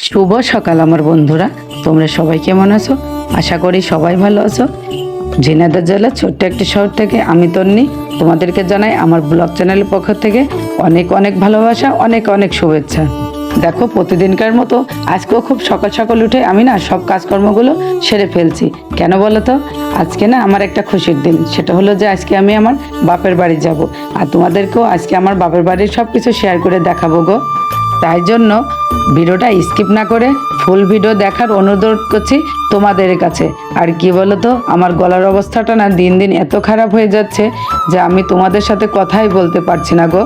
শুভ সকাল আমার বন্ধুরা, তোমরা সবাই কেমন আছো? আশা করি সবাই ভালো আছো। ঝিনাইদহ জেলার ছোট্ট একটি শহর থেকে আমি তন্নি তোমাদেরকে জানাই আমার ব্লগ চ্যানেলের পক্ষ থেকে অনেক অনেক ভালোবাসা, অনেক অনেক শুভেচ্ছা। দেখো, প্রতিদিনকার মতো আজকেও খুব সকাল সকাল উঠে আমি না সব কাজকর্মগুলো সেরে ফেলছি। কেন বলো তো? আজকে না আমার একটা খুশির দিন। সেটা হলো যে আজকে আমি আমার বাপের বাড়ি যাব, আর তোমাদেরকেও আজকে আমার বাপের বাড়ির সব কিছু শেয়ার করে দেখাবো গো। তাই জন্য ভিডিওটা স্কিপ না করে ফুল ভিডিও দেখার অনুরোধ করছি তোমাদের কাছে। আর কি বলো তো, আমার গলার অবস্থাটা না দিন দিন এত খারাপ হয়ে যাচ্ছে যে আমি তোমাদের সাথে কথাই বলতে পারছি না গো।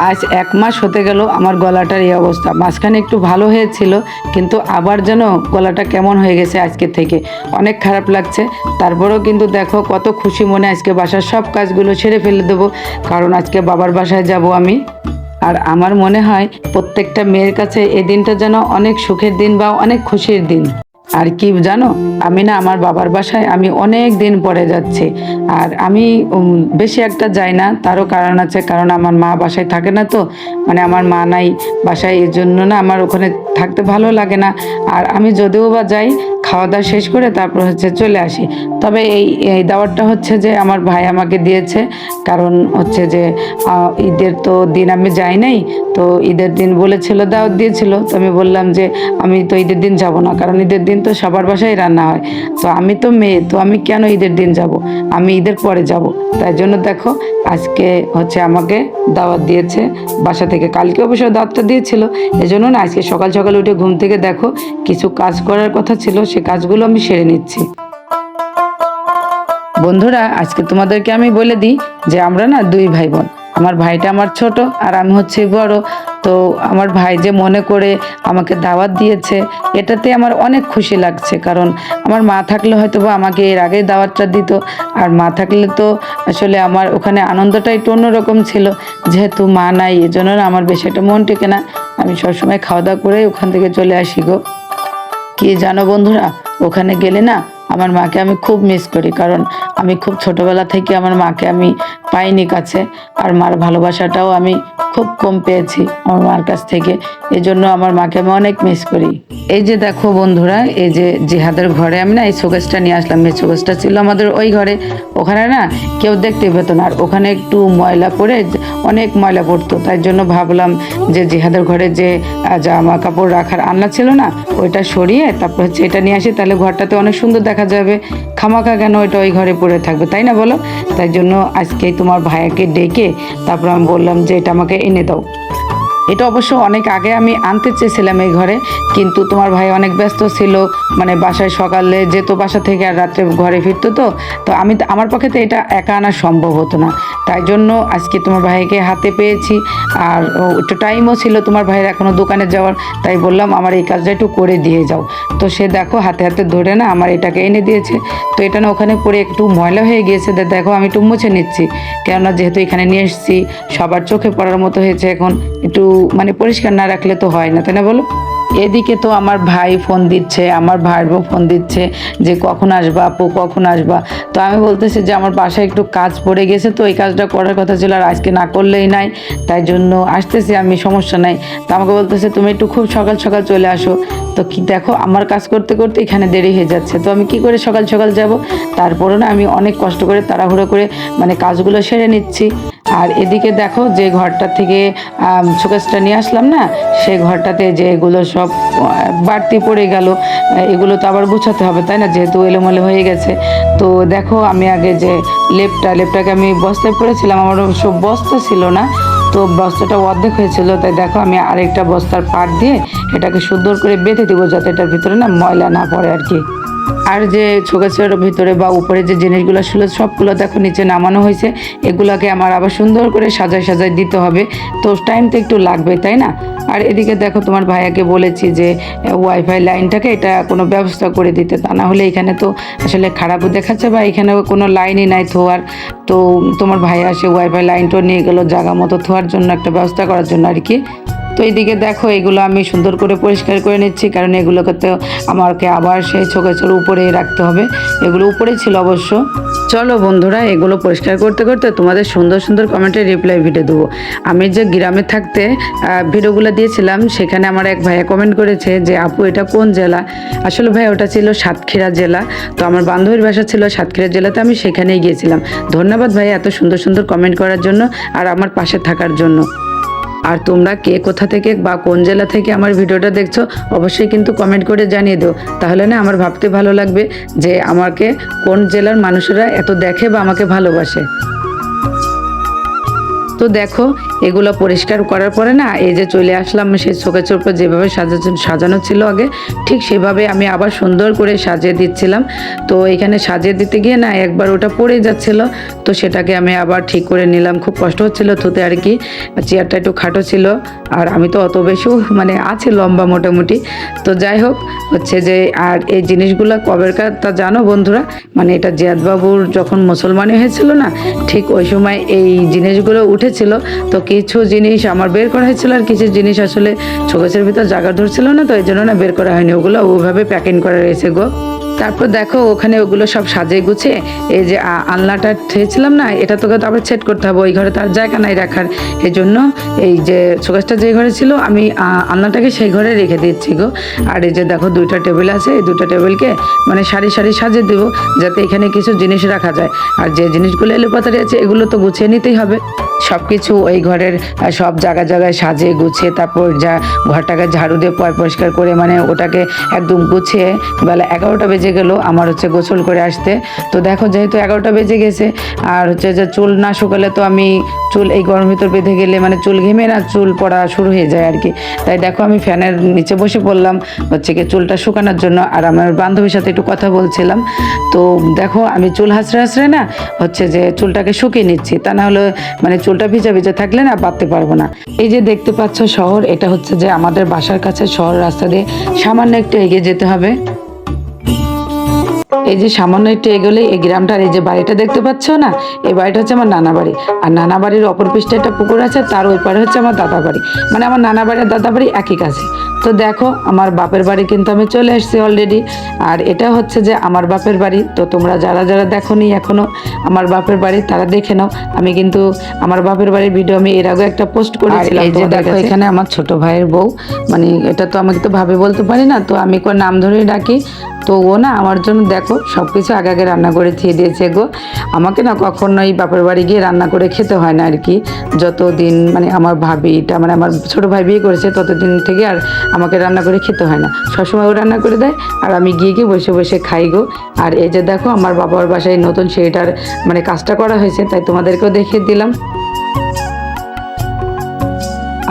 আজ 1 মাস হতে গেল আমার গলাটার এই অবস্থা। মাঝখানে একটু ভালো হয়েছিল, কিন্তু আবার যেন গলাটা কেমন হয়ে গেছে আজকে থেকে, অনেক খারাপ লাগছে। তারপরেও কিন্তু দেখো কত খুশি মনে আজকে বাসার সব কাজগুলো সেরে ফেলে দেবো, কারণ আজকে বাবার বাসায় যাব আমি। আর আমার মনে হয় প্রত্যেকটা মেয়ের কাছে এই দিনটা যেন অনেক সুখের দিন বা অনেক খুশির দিন। আর কি জানো, আমি না আমার বাবার বাসায় আমি অনেক দিন পরে যাচ্ছি। আর আমি বেশি একটা যাই না, তারও কারণ আছে। কারণ আমার মা বাসায় থাকে না, তো মানে আমার মা নাই বাসায়, এই জন্য না আমার ওখানে থাকতে ভালো লাগে না। আর আমি যদিও বা যাই, খাওয়া দাওয়া শেষ করে তারপর চলে আসি। তবে এই দাওয়াতটা হচ্ছে যে আমার ভাই আমাকে দিয়েছে, কারণ হচ্ছে যে ঈদের তো দিন আমি যাই নাই, তো ঈদের দিন বলেছিল, দাওয়াত দিয়েছিল। তো আমি বললাম যে আমি তো ঈদের দিন যাব না, কারণ ঈদের দিন তো সবার বাসায় রান্না হয়। তো আমি তো মেয়ে, তো আমি কেন ঈদের দিন যাব? আমি ঈদের পরে যাব। তাই জন্য দেখো আজকে আমাকে দাওয়াত দিয়েছে বাসা থেকে। কালকে অবশ্য দাওয়াতটা দিয়েছিল, এই জন্য না আজকে সকাল সকাল উঠে ঘুম থেকে দেখো কিছু কাজ করার কথা ছিল, সে কাজগুলো আমি সেরে নিচ্ছি। বন্ধুরা, আজকে তোমাদেরকে আমি বলে দিই যে আমরা না 2 ভাই বোন। আমার ভাইটা আমার ছোট আর আমি বড়। তো আমার ভাই যে মনে করে আমাকে দাওয়াত দিয়েছে, এটাতে আমার অনেক খুশি লাগছে। কারণ আমার মা থাকলে হয়তো বা আমাকে এর আগে দাওয়াতটা দিত, আর মা থাকলে তো আসলে আমার ওখানে আনন্দটা একটু অন্যরকম ছিল। যেহেতু মা নাই, এজন্য না আমার বেশি একটা মন টেকে না, আমি সবসময় খাওয়া দাওয়া করে ওখান থেকে চলে আসি গো। কি জানো বন্ধুরা, ওখানে গেলে না আমার মাকে আমি খুব মিস করি, কারণ আমি খুব ছোটবেলা থেকে আমার মাকে আমি পাইনি কাছে। আর মার ভালোবাসাটাও আমি খুব কম পেয়েছি আমার মার কাছ থেকে, এই জন্য আমার মাকে আমি অনেক মিস করি। এই যে দেখো বন্ধুরা, এই যে জিহাদের ঘরে আমি না এই শোকেসটা নিয়ে আসলাম। এই শোকেসটা ছিল আমাদের ওই ঘরে, ওখানে না কেউ দেখতে পেত না, আর ওখানে একটু ময়লা পড়ে, অনেক ময়লা পড়তো। তাই জন্য ভাবলাম যে জিহাদের ঘরে যে জামা কাপড় রাখার আলনা ছিল না, ওইটা সরিয়ে তারপর এটা নিয়ে আসি, তাহলে ঘরটাতে অনেক সুন্দর দেখা যাবে। খামাখা কেন ওইটা ওই ঘরে পড়ে থাকবে, তাই না বলো? তাই জন্য আজকে তোমার ভাইয়াকে ডেকে তারপর আমি বললাম যে এটা আমাকে এনে দাও। এটা অবশ্য অনেক আগে আমি আনতে চেয়েছিলাম এই ঘরে, কিন্তু তোমার ভাই অনেক ব্যস্ত ছিল, মানে বাসায় সকালে যেত বাসা থেকে আর রাত্রে ঘরে ফিরতো। তো আমার পক্ষে তো এটা একা আনা সম্ভব হতো না। তাই জন্য আজকে তোমার ভাইকে হাতে পেয়েছি, আর একটু টাইমও ছিল তোমার ভাইয়ের এখনও দোকানে যাওয়ার। তাই বললাম আমার এই কাজটা একটু করে দিয়ে যাও। তো সে দেখো হাতে হাতে ধরে না আমার এটাকে এনে দিয়েছে। তো এটা না ওখানে পরে একটু ময়লা হয়ে গিয়েছে, দেখো আমি একটু মুছে নিচ্ছি, কেননা যেহেতু এখানে নিয়ে এসেছি সবার চোখে পড়ার মতো হয়েছে। এখন একটু মানে পরিষ্কার না রাখলে তো হয় না, তাই না বলো? এদিকে তো আমার ভাই ফোন দিচ্ছে, আমার ভাইয়ের বউ ফোন দিচ্ছে যে কখন আসবা আপু, কখন আসবা। তো আমি বলতেছি যে আমার বাসায় একটু কাজ পড়ে গেছে, তো এই কাজটা করার কথা ছিল, আর আজকে না করলেই নাই, তাই জন্য আসতেছি আমি, সমস্যা নাই। তো আমাকে বলতেছে তুমি একটু খুব সকাল সকাল চলে আসো। তো কি দেখো আমার কাজ করতে করতে এখানে দেরি হয়ে যাচ্ছে, তো আমি কি করে সকাল সকাল যাব? তারপরে না আমি অনেক কষ্ট করে তাড়াহুড়ো করে মানে কাজগুলো সেরে নিচ্ছি। আর এদিকে দেখো যে ঘরটা থেকে শোকেসটা নিয়ে আসলাম না, সেই ঘরটাতে যে এগুলো সব বাড়তি পড়ে গেল, এগুলো তো আবার গুছাতে হবে, তাই না? যেহেতু এলোমেলো হয়ে গেছে। তো দেখো আমি আগে যে লেপটাকে আমি বস্তায় পড়েছিলাম, আমার সব বস্তা ছিল না, তো বস্তাটা অর্ধেক হয়েছিল। তাই দেখো আমি আরেকটা বস্তার পাট দিয়ে এটাকে সুন্দর করে বেঁধে দিব, যাতে এটার ভিতরে না ময়লা না পড়ে আর কি। আর যে শোকেসের ভিতরে বা উপরে যে জিনিসগুলো ছিল সবগুলো দেখো নিচে নামানো হয়েছে, এগুলাকে আমার আবার সুন্দর করে সাজায় সাজায় দিতে হবে, তো টাইম তো একটু লাগবে, তাই না? আর এদিকে দেখো তোমার ভাইয়াকে বলেছি যে ওয়াইফাই লাইনটাকে এটা কোনো ব্যবস্থা করে দিতে, তা না হলে এখানে তো আসলে খারাপও দেখাচ্ছে, বা এখানে কোনো লাইনই নাই থোয়ার। তো তোমার ভাইয়া আসে ওয়াইফাই লাইনটা নিয়ে গেলো জায়গা মতো থোয়ার জন্য, একটা ব্যবস্থা করার জন্য আর কি। তো এইদিকে দেখো এগুলো আমি সুন্দর করে পরিষ্কার করে নিচ্ছি, কারণ এগুলোকে তো আমাকে আবার সেই শোকেসের উপরে রাখতে হবে। এগুলো উপরেই ছিল অবশ্য। চলো বন্ধুরা, এগুলো পরিষ্কার করতে করতে তোমাদের সুন্দর সুন্দর কমেন্টের রিপ্লাই ভিডিও দেবো। আমি যে গ্রামে থাকতে ভিডিওগুলো দিয়েছিলাম, সেখানে আমার এক ভাইয়া কমেন্ট করেছে যে আপু এটা কোন জেলা। আসলে ভাই ওটা ছিল সাতক্ষীরা জেলা। তো আমার বান্ধবীর বাসা ছিল সাতক্ষীরা জেলাতে, আমি সেখানেই গিয়েছিলাম। ধন্যবাদ ভাই এত সুন্দর সুন্দর কমেন্ট করার জন্য আর আমার পাশে থাকার জন্য। আর তোমরা কে কোথা থেকে বা কোন জেলা থেকে আমার ভিডিওটা দেখছো অবশ্যই কিন্তু কমেন্ট করে জানিয়ে দিও, তাহলে না আমার ভাবতে ভালো লাগবে যে আমাকে কোন জেলার মানুষেরা এত দেখে বা আমাকে ভালোবাসে। তো দেখো, এগুলো পরিষ্কার করার পরে না এই যে চলে আসলাম সেই শোকেসের উপর যেভাবে সাজানো ছিল আগে, ঠিক সেভাবে আমি আবার সুন্দর করে সাজিয়ে দিচ্ছিলাম। তো এখানে সাজিয়ে দিতে গিয়ে না একবার ওটা পড়ে যাচ্ছিল, তো সেটাকে আমি আবার ঠিক করে নিলাম। খুব কষ্ট হচ্ছিল ধুতে আর কি, চেয়ারটা একটু খাটো ছিল আর আমি তো অত বেশিও মানে আছে লম্বা মোটামুটি। তো যাই হোক হচ্ছে যে, আর এই জিনিসগুলো কবেরকার তা জানো বন্ধুরা, মানে এটা জিয়াদবাবুর যখন মুসলমানি হয়েছিল না, ঠিক ওই সময় এই জিনিসগুলো উঠেছিল। তো কিছু জিনিস আমার বের করা হয়েছিল আর কিছু জিনিস আসলে শোকেসের ভিতর জায়গা ধরছিল না, তো এই জন্য না বের করা হয়নি। ওগুলো ওইভাবে প্যাকিং করা রয়েছে গো। তারপর দেখো ওখানে ওগুলো সব সাজিয়ে গুছিয়ে এই যে আলনাটা থেয়েছিলাম না, এটা তোকে তো আবার সেট করতে হবে, ওই ঘরে তার জায়গা নাই রাখার। এই জন্য এই যে শোকেসটা যে ঘরে ছিল আমি আলনাটাকে সেই ঘরে রেখে দিচ্ছি গো। আর এই যে দেখো দুইটা টেবিল আছে, এই দুটো টেবিলকে মানে সারি সারি সাজিয়ে দেবো, যাতে এখানে কিছু জিনিস রাখা যায়। আর যে জিনিসগুলো এলোপাতাড়ি আছে এগুলো তো গুছিয়ে নিতেই হবে। সব কিছু ওই ঘরের সব জায়গায় জায়গায় সাজিয়ে গুছিয়ে তারপর ঘরটাকে ঝাড়ু দিয়ে পরিষ্কার করে মানে ওটাকে একদম গুছিয়ে বেলা 11টা বেজে গেল আমার হচ্ছে গোসল করে আসতে। তো দেখো যেহেতু 11টা বেজে গেছে আর হচ্ছে যে চুল না শুকালে তো আমি চুল এই গরমের ভিতর বেঁধে গেলে মানে চুল ঘেমে না চুল পড়া শুরু হয়ে যায় আর কি। তাই দেখো আমি ফ্যানের নিচে বসে পড়লাম হচ্ছে কি চুলটা শুকানোর জন্য, আর আমার বান্ধবীর সাথে একটু কথা বলছিলাম। তো দেখো আমি চুল হাসড়ে হাসড়ে না হচ্ছে যে চুলটাকে শুকিয়ে নিচ্ছি, তা না হলে মানে চুলটা ভিজা ভিজা থাকলে না বাঁধতে পারবো না। এই যে দেখতে পাচ্ছ শহর, এটা হচ্ছে যে আমাদের বাসার কাছে শহর, রাস্তা দিয়ে সামান্য একটু এগিয়ে যেতে হবে। এই যে সামান্য একটু এগোলে এই গ্রামটার এই যে বাড়িটা দেখতে পাচ্ছ না, এই বাড়িটা হচ্ছে আমার নানা বাড়ি। আর নানা বাড়ির অপর পৃষ্ঠে একটা পুকুর আছে, তার ওই পারে হচ্ছে আমার দাদা বাড়ি, মানে আমার নানা বাড়ি আর দাদা বাড়ি একই কাছে। তো দেখো আমার বাপের বাড়ি কিন্তু আমি চলে এসেছি অলরেডি, আর এটা হচ্ছে যে আমার বাপের বাড়ি। তো তোমরা যারা যারা দেখোনি এখনো আমার বাপের বাড়ি তারা দেখে নাও। আমি কিন্তু আমার বাপের বাড়ির ভিডিও আমি এর আগে একটা পোস্ট করেছিলাম। এই যে দেখো এখানে আমার ছোট ভাইয়ের বউ, মানে এটা তো আমাকে তো ভাবে বলতে পারি না, তো আমি কোন নাম ধরেই ডাকি। তো ও না আমার জন্য দেখো সব কিছু আগে আগে রান্না করে দিয়ে দিয়েছে গো। আমাকে না কখনোই বাপের বাড়ি গিয়ে রান্না করে খেতে হয় না আর কি। যতদিন মানে আমার ভাবিটা মানে আমার ছোটো ভাই বিয়ে করেছে ততদিন থেকে আর আমাকে রান্না করে খেতে হয় না, সবসময় ও রান্না করে দেয় আর আমি গিয়ে গিয়ে বসে বসে খাই গো। আর এই যে দেখো আমার বাবার বাসায় নতুন সেইটার মানে কাজটা করা হয়েছে, তাই তোমাদেরকেও দেখিয়ে দিলাম।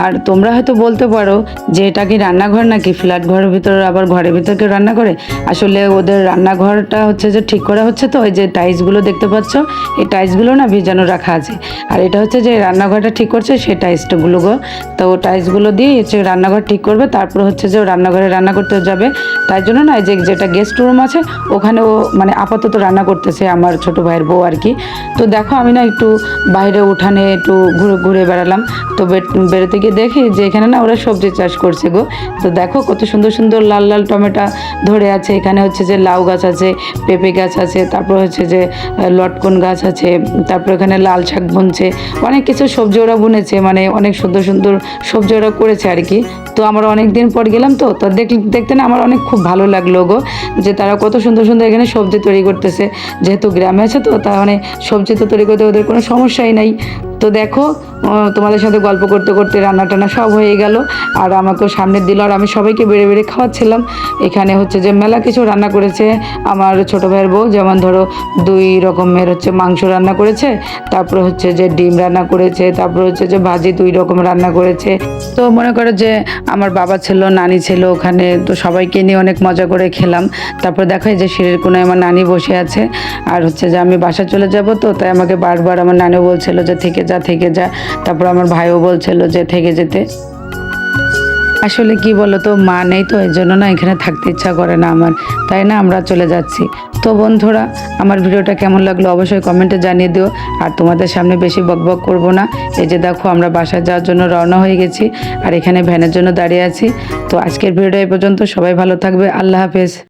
আর তোমরা হয়তো বলতে পারো যে এটা কি রান্নাঘর নাকি ফ্ল্যাট ঘরের ভিতরে আবার ঘরের ভিতর কেউ রান্না করে। আসলে ওদের রান্নাঘরটা হচ্ছে যে ঠিক করা হচ্ছে, তো ওই যে টাইলসগুলো দেখতে পাচ্ছ এই টাইলসগুলো না ভিজানো রাখা আছে। আর এটা হচ্ছে যে রান্নাঘরটা ঠিক করছে সেই টাইলসগুলো গো। তো টাইলসগুলো দিয়ে হচ্ছে রান্নাঘর ঠিক করবে, তারপর হচ্ছে যে রান্নাঘরে রান্না করতে যাবে। তাই জন্য না যে যেটা গেস্ট রুম আছে ওখানে ও মানে আপাতত রান্না করতেছে আমার ছোট ভাইয়ের বউ আর কি। তো দেখো আমি না একটু বাইরে উঠানে একটু ঘুরে ঘুরে বেড়ালাম। তো বেরোতে গিয়ে দেখি যে এখানে না ওরা সবজি চাষ করছে গো। তো দেখো কত সুন্দর সুন্দর লাল লাল টমেটো ধরে আছে। এখানে হচ্ছে যে লাউ গাছ আছে, পেঁপে গাছ আছে, তারপর হচ্ছে যে লটকন গাছ আছে, তারপর এখানে লাল শাক বুনছে, অনেক কিছু সবজি ওরা বুনেছে, মানে অনেক সুন্দর সুন্দর সবজি ওরা করেছে আর কি। তো আমরা অনেক দিন পর গেলাম, তো দেখতে না আমার অনেক খুব ভালো লাগলো গো যে তারা কত সুন্দর সুন্দর এখানে সবজি তৈরি করতেছে। যেহেতু গ্রামে আছে তো তার মানে সবজি তো তৈরি করতে ওদের কোনো সমস্যাই নাই। তো দেখো তোমাদের সাথে গল্প করতে করতে রান্না টান্না সব হয়ে গেল, আর আমাকেও সামনে দিল, আর আমি সবাইকে বেড়ে বেড়ে খাওয়াচ্ছিলাম। এখানে হচ্ছে যে মেলা কিছু রান্না করেছে আমার ছোটো ভাইয়ের বউ, যেমন ধরো 2 রকমের হচ্ছে মাংস রান্না করেছে, তারপরে হচ্ছে যে ডিম রান্না করেছে, তারপর হচ্ছে যে ভাজি 2 রকম রান্না করেছে। তো মনে করো যে আমার বাবা ছিল, নানি ছিল ওখানে, তো সবাইকে নিয়ে অনেক মজা করে খেলাম। তারপর দেখো এই যে সিঁড়ির কোনায় আমার নানি বসে আছে, আর হচ্ছে যে আমি বাসা চলে যাব, তো তাই আমাকে বারবার আমার নানিও বলছিল যে থেকে যা থেকে যা, তারপর আমার ভাইও বলছিল যে থেকে যেতে। আসলে কি বলতো মা নেই, তো এই জন্য না এখানে থাকতে ইচ্ছা করে না আমার, তাই না আমরা চলে যাচ্ছি। তো বন্ধুরা আমার ভিডিওটা কেমন লাগলো অবশ্যই কমেন্টে জানিয়ে দিও, আর তোমাদের সামনে বেশি বকবক করব না। এই যে দেখো আমরা বাসায় যাওয়ার জন্য রওনা হয়ে গেছি, আর এখানে ভ্যানের জন্য দাঁড়িয়ে আছি। তো আজকের ভিডিওটা এই পর্যন্ত, সবাই ভালো থাকবে, আল্লাহ হাফেজ।